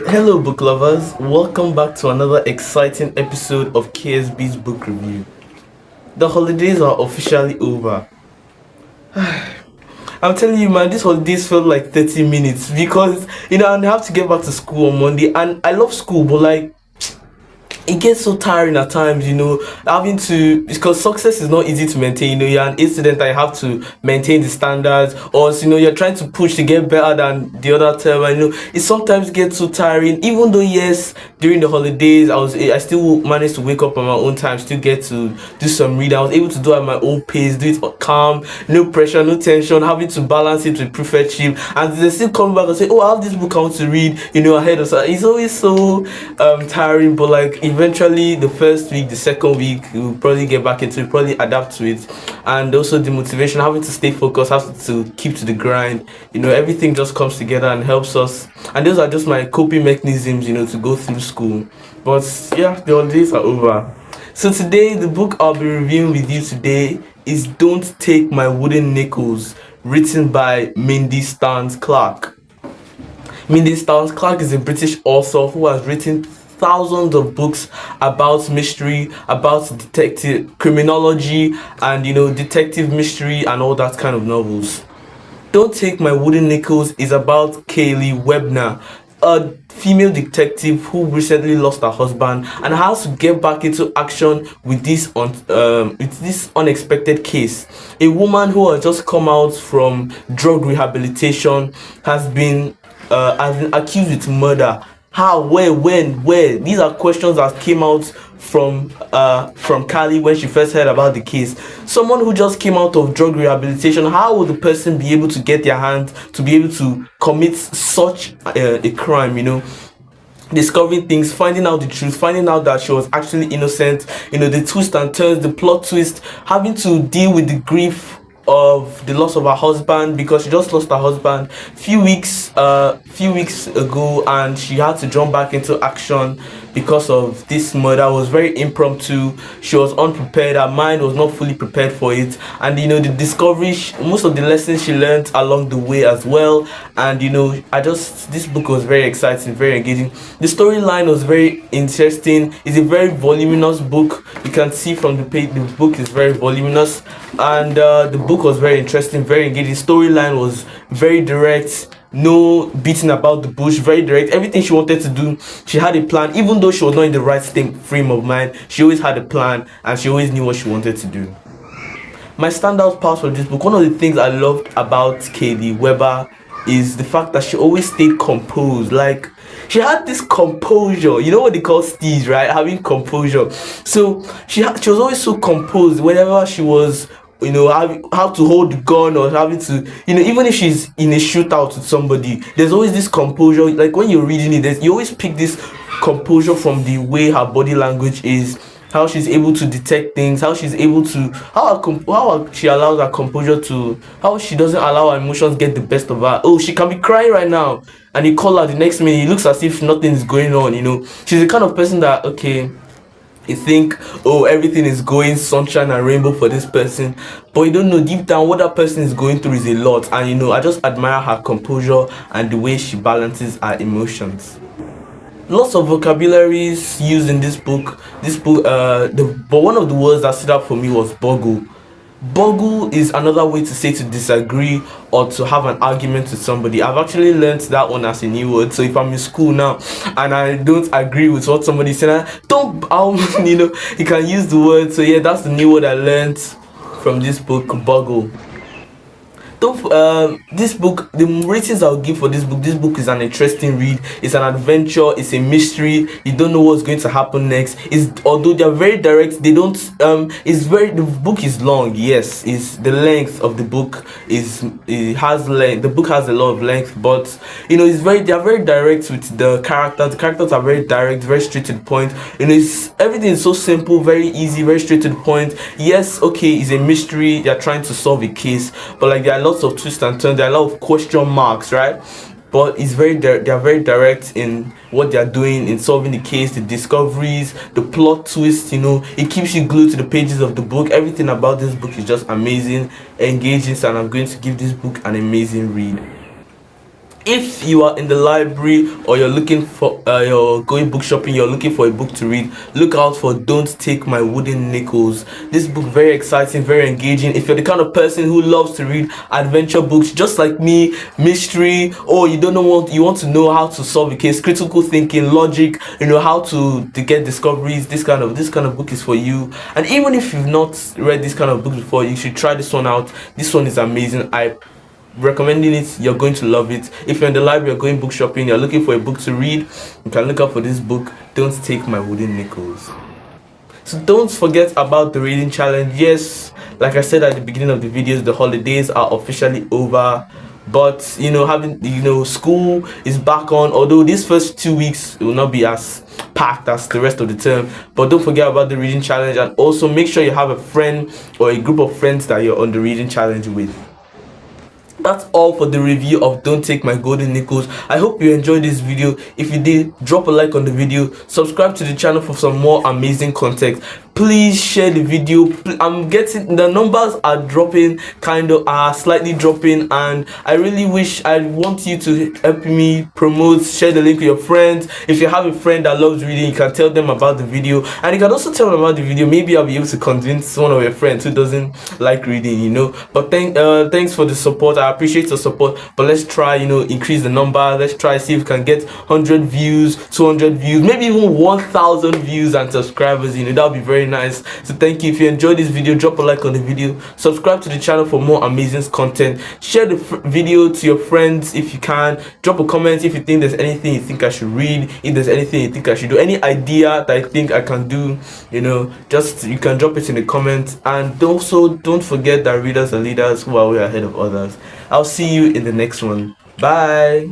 Hello, book lovers. Welcome back to another exciting episode of KSB's book review. The holidays are officially over. I'm telling you, man, these holidays felt like 30 minutes because, I have to get back to school on Monday. And I love school, but like, it gets so tiring at times, having to, because success is not easy to maintain. You're an student and you have to maintain the standards, or you're trying to push to get better than the other term. And it sometimes gets so tiring, even though, yes, during the holidays I still managed to wake up on my own time, still get to do some reading. I was able to do it at my own pace, do it calm, no pressure, no tension, having to balance it with prefectship, and they still come back and say, oh, I have this book I want to read, ahead of us. It's always so tiring, but like eventually the first week, the second week, you'll probably get back into it, probably adapt to it. And also the motivation, having to stay focused, having to keep to the grind, everything just comes together and helps us. And those are just my coping mechanisms, to go through school. But yeah, the holidays are over. So today, the book I'll be reviewing with you today is Don't Take My Wooden Nickels, written by Mindy Starns Clark. Mindy Starns Clark is a British author who has written thousands of books about mystery, about detective criminology, and detective mystery and all that kind of novels. Don't Take My Wooden Nickels is about Kaylee Webner, a female detective who recently lost her husband and has to get back into action with this unexpected case. A woman who has just come out from drug rehabilitation has been accused with murder. How, where, when, where? These are questions that came out from Kali when she first heard about the case. Someone who just came out of drug rehabilitation, how would the person be able to get their hands to be able to commit such a crime? Discovering things, finding out the truth, finding out that she was actually innocent, the twist and turns, the plot twist, having to deal with the grief of the loss of her husband, because she just lost her husband few weeks ago, and she had to jump back into action because of this murder. It was very impromptu. She was unprepared, her mind was not fully prepared for it, and the discovery, most of the lessons she learned along the way as well. And this book was very exciting, very engaging. The storyline was very interesting. It's a very voluminous book. You can see from the page the book is very voluminous, and the book was very interesting, very engaging. Storyline was very direct, no beating about the bush, very direct. Everything she wanted to do, she had a plan. Even though she was not in the right frame of mind, she always had a plan and she always knew what she wanted to do. My standout part of this book, one of the things I loved about Kaylee Weber is the fact that she always stayed composed. Like, she had this composure. You know what they call steez, right? Having composure. So she was always so composed whenever she was, having how to hold the gun, or having to, even if she's in a shootout with somebody, there's always this composure. Like when you're reading it, you always pick this composure from the way her body language is, how she's able to detect things, how she's able to, she allows her composure to, how she doesn't allow her emotions get the best of her. Oh, she can be crying right now, and you call her the next minute, it looks as if nothing is going on. She's the kind of person that, okay, you think, oh, everything is going sunshine and rainbow for this person, but you don't know deep down what that person is going through is a lot. And I just admire her composure and the way she balances her emotions. Lots of vocabularies used in this book. But one of the words that stood out for me was boggle. Boggle is another way to say to disagree or to have an argument with somebody. I've actually learned that one as a new word. So if I'm in school now and I don't agree with what somebody said, you can use the word. So yeah, that's the new word I learned from this book, boggle. Don't This book, the ratings I'll give for this book is an interesting read. It's an adventure, it's a mystery. You don't know what's going to happen next. Is Although they're very direct, they don't the book is long. Yes, is the length of the book is it has length. The book has a lot of length, but they are very direct with the characters. The characters are very direct, very straight to the point. Everything is so simple, very easy, very straight to the point. Yes, okay, it's a mystery, they're trying to solve a case, but like there are lots of twists and turns, there are a lot of question marks, right? But they are very direct in what they are doing in solving the case, the discoveries, the plot twist. It keeps you glued to the pages of the book. Everything about this book is just amazing, engaging, and I'm going to give this book an amazing read. If you are in the library or you're looking for you're going book shopping, you're looking for a book to read, look out for Don't Take My Wooden Nickels. This book very exciting, very engaging. If you're the kind of person who loves to read adventure books just like me, mystery, or you don't know what you want to know how to solve a case, critical thinking, logic, how to get discoveries, this kind of book is for you. And even if you've not read this kind of book before, you should try this one out. This one is amazing. I recommending it. You're going to love it. If you're in the library, you're going book shopping, you're looking for a book to read, you can look out for this book, Don't Take My Wooden Nickels. So don't forget about the reading challenge. Yes, like I said at the beginning of the videos, the holidays are officially over, but having school is back on, although these first 2 weeks will not be as packed as the rest of the term. But don't forget about the reading challenge, and also make sure you have a friend or a group of friends that you're on the reading challenge with. That's all for the review of Don't Take My Golden Nickels. I hope you enjoyed this video. If you did, drop a like on the video, subscribe to the channel for some more amazing content. Please share the video. I'm getting the numbers are dropping, are slightly dropping, and I want you to help me promote. Share the link with your friends. If you have a friend that loves reading, you can tell them about the video, and you can also tell them about the video. Maybe I'll be able to convince one of your friends who doesn't like reading, But thanks for the support. I appreciate your support. But let's try, increase the number. Let's try see if we can get 100 views, 200 views, maybe even 1,000 views and subscribers. That'll be very nice. So thank you. If you enjoyed this video, drop a like on the video, subscribe to the channel for more amazing content, share the video to your friends if you can, drop a comment if you think there's anything you think I should read, if there's anything you think I should do, any idea that I think I can do, you can drop it in the comments. And also don't forget that readers are leaders who are way ahead of others. I'll see you in the next one. Bye.